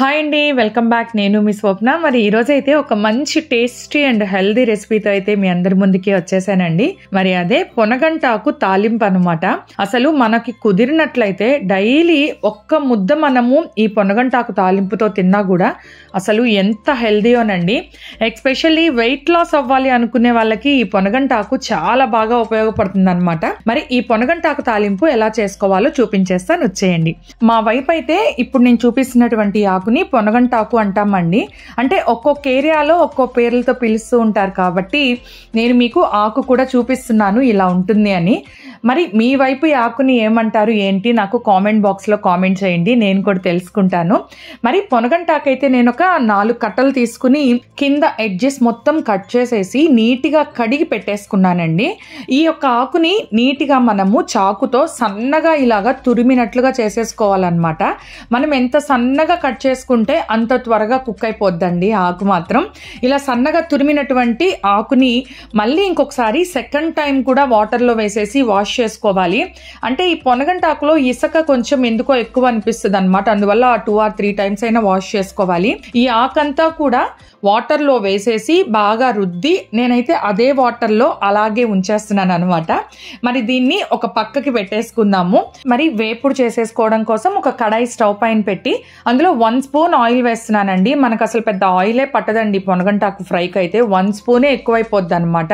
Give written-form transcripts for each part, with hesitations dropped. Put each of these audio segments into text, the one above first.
Hi అండి, welcome back. నేను మీ స్వప్న. మరి ఈరోజు అయితే ఒక మంచి టేస్టీ అండ్ హెల్దీ రెసిపీతో అయితే మీ అందరి ముందుకి వచ్చేసానండి. మరి అదే పొనగంటాకు తాలింపు అనమాట. అసలు మనకి కుదిరినట్లయితే డైలీ ఒక్క ముద్ద మనము ఈ పొనగంటాకు తాలింపుతో తిన్నా కూడా అసలు ఎంత హెల్దీయోనండి. ఎస్పెషల్లీ వెయిట్ లాస్ అవ్వాలి అనుకునే వాళ్ళకి ఈ పొనగంటాకు చాలా బాగా ఉపయోగపడుతుంది అనమాట. మరి ఈ పొనగంటాకు తాలింపు ఎలా చేసుకోవాలో చూపించేస్తాను, వచ్చేయండి. మా వైపు అయితే ఇప్పుడు నేను చూపిస్తున్నటువంటి ఆకుని పొనగంటాకు అంటామండి. అంటే ఒక్కొక్క ఏరియాలో ఒక్కో పేర్లతో పిలుస్తూ ఉంటారు కాబట్టి నేను మీకు ఆకు కూడా చూపిస్తున్నాను ఇలా ఉంటుంది అని. మరి మీ వైపు ఈ ఆకుని ఏమంటారు ఏంటి నాకు కామెంట్ బాక్స్లో కామెంట్ చేయండి, నేను కూడా తెలుసుకుంటాను. మరి పొనగంటాకు అయితే నేను ఒక 4 కట్టలు తీసుకుని కింద ఎడ్జెస్ మొత్తం కట్ చేసేసి నీట్గా కడిగి పెట్టేసుకున్నానండి. ఈ యొక్క ఆకుని నీట్గా మనము చాకుతో సన్నగా ఇలాగా తురిమినట్లుగా చేసేసుకోవాలన్నమాట. మనం ఎంత సన్నగా కట్ చేసుకుంటే అంత త్వరగా కుక్ అయిపోద్దండి ఆకు మాత్రం. ఇలా సన్నగా తురిమినటువంటి ఆకుని మళ్ళీ ఇంకొకసారి సెకండ్ టైం కూడా వాటర్లో వేసేసి వాష్ చేసుకోవాలి. అంటే ఈ పొనగంటాకులో ఇసుక కొంచెం ఎందుకో ఎక్కువ అనిపిస్తుంది అనమాట, అందువల్ల 2 or 3 టైమ్స్ అయినా వాష్ చేసుకోవాలి. ఈ ఆకంతా కూడా వాటర్లో వేసేసి బాగా రుద్ది నేనైతే అదే వాటర్లో అలాగే ఉంచేస్తున్నాను అనమాట. మరి దీన్ని ఒక పక్కకి పెట్టేసుకుందాము. మరి వేపుడు చేసేసుకోవడం కోసం ఒక కడాయి స్టవ్ పైన పెట్టి అందులో 1 స్పూన్ ఆయిల్ వేస్తున్నానండి. మనకు అసలు పెద్ద ఆయిలే పట్టదండి పొనగంటాకు ఫ్రైకి అయితే, 1 స్పూనే ఎక్కువైపోద్ది అనమాట.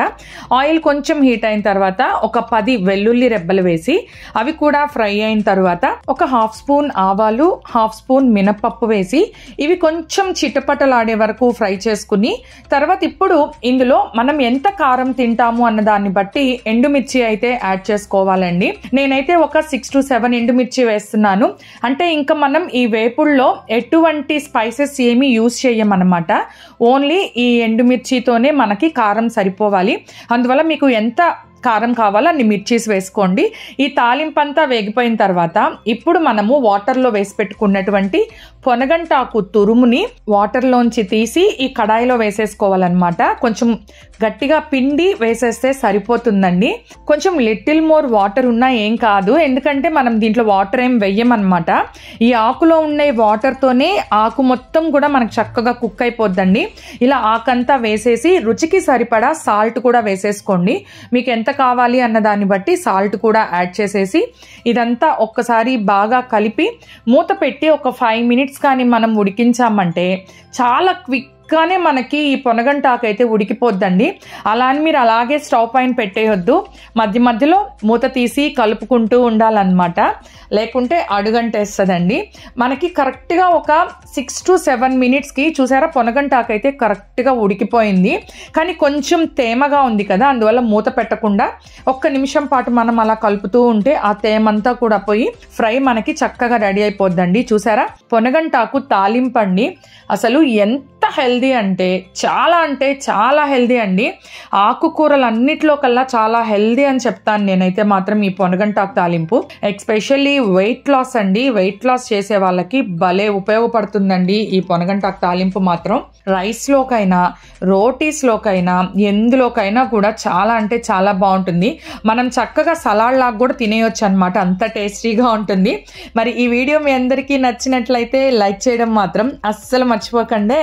ఆయిల్ కొంచెం హీట్ అయిన తర్వాత ఒక 10 వెల్లుల్లి రెబ్బలు వేసి అవి కూడా ఫ్రై అయిన తర్వాత ఒక 1/2 స్పూన్ ఆవాలు, 1/2 స్పూన్ మినపప్పు వేసి ఇవి కొంచెం చిటపటలాడే వరకు ఫ్రై చేసుకుని తర్వాత ఇప్పుడు ఇందులో మనం ఎంత కారం తింటాము అన్న దాన్ని బట్టి ఎండుమిర్చి అయితే యాడ్ చేసుకోవాలండి. నేనైతే ఒక 6 to 7 ఎండుమిర్చి వేస్తున్నాను. అంటే ఇంకా మనం ఈ వేపుడులో ఎటువంటి స్పైసెస్ ఏమీ యూజ్ చేయమన్నమాట. ఓన్లీ ఈ ఎండుమిర్చితోనే మనకి కారం సరిపోవాలి. అందువల్ల మీకు ఎంత కారం కావాలో అన్ని మిర్చీస్ వేసుకోండి. ఈ తాలింపు అంతా వేగిపోయిన తర్వాత ఇప్పుడు మనము వాటర్లో వేసి పెట్టుకున్నటువంటి పొనగంటాకు తురుముని వాటర్లోంచి తీసి ఈ కడాయిలో వేసేసుకోవాలన్నమాట. కొంచెం గట్టిగా పిండి వేసేస్తే సరిపోతుందండి. కొంచెం లిటిల్ మోర్ వాటర్ ఉన్నా ఏం కాదు, ఎందుకంటే మనం దీంట్లో వాటర్ ఏం వెయ్యమన్నమాట. ఈ ఆకులో ఉండే వాటర్తోనే ఆకు మొత్తం కూడా మనకు చక్కగా కుక్ అయిపోద్దండి. ఇలా ఆకంతా వేసేసి రుచికి సరిపడా సాల్ట్ కూడా వేసేసుకోండి. మీకు ఎంత కావాలి అన్న దాన్ని బట్టి సాల్ట్ కూడా యాడ్ చేసేసి ఇదంతా ఒక్కసారి బాగా కలిపి మూత పెట్టి ఒక 5 minutes కానీ మనం ఉడికించామంటే చాలా క్విక్గానే మనకి ఈ పొనగంటాకు అయితే ఉడికిపోద్దండి. అలా అని మీరు అలాగే స్టవ్ పైన పెట్టేయొద్దు, మధ్య మధ్యలో మూత తీసి కలుపుకుంటూ ఉండాలన్నమాట, లేకుంటే అడుగంటేస్తుందండి. మనకి కరెక్ట్గా ఒక 6 to 7 minutesకి చూసారా పొనగంటాకు అయితే కరెక్ట్గా ఉడికిపోయింది. కానీ కొంచెం తేమగా ఉంది కదా, అందువల్ల మూత పెట్టకుండా 1 నిమిషం పాటు మనం అలా కలుపుతూ ఉంటే ఆ తేమంతా కూడా పోయి ఫ్రై మనకి చక్కగా రెడీ అయిపోద్దండి. చూసారా పొనగంటాకు తాలింపండి. అసలు ఎంత హెల్దీ అంటే చాలా హెల్దీ అండి. ఆకుకూరలన్నిట్లో కల్లా చాలా హెల్దీ అని చెప్తాను నేనైతే మాత్రం ఈ పొనగంటాకు తాలింపు. ఎస్పెషల్లీ వెయిట్ లాస్ అండి, వెయిట్ లాస్ చేసే వాళ్ళకి భలే ఉపయోగపడుతుందండి ఈ పొనగంటాకు తాలింపు మాత్రం. రైస్లోకైనా రోటీస్లోకైనా ఎందులోకైనా కూడా చాలా బాగుంటుంది. మనం చక్కగా సలాడ్ లాగా కూడా తినేయొచ్చు అనమాట, అంత టేస్టీగా ఉంటుంది. మరి ఈ వీడియో మీ అందరికీ నచ్చినట్లయితే లైక్ చేయడం మాత్రం అస్సలు మర్చిపోకండి.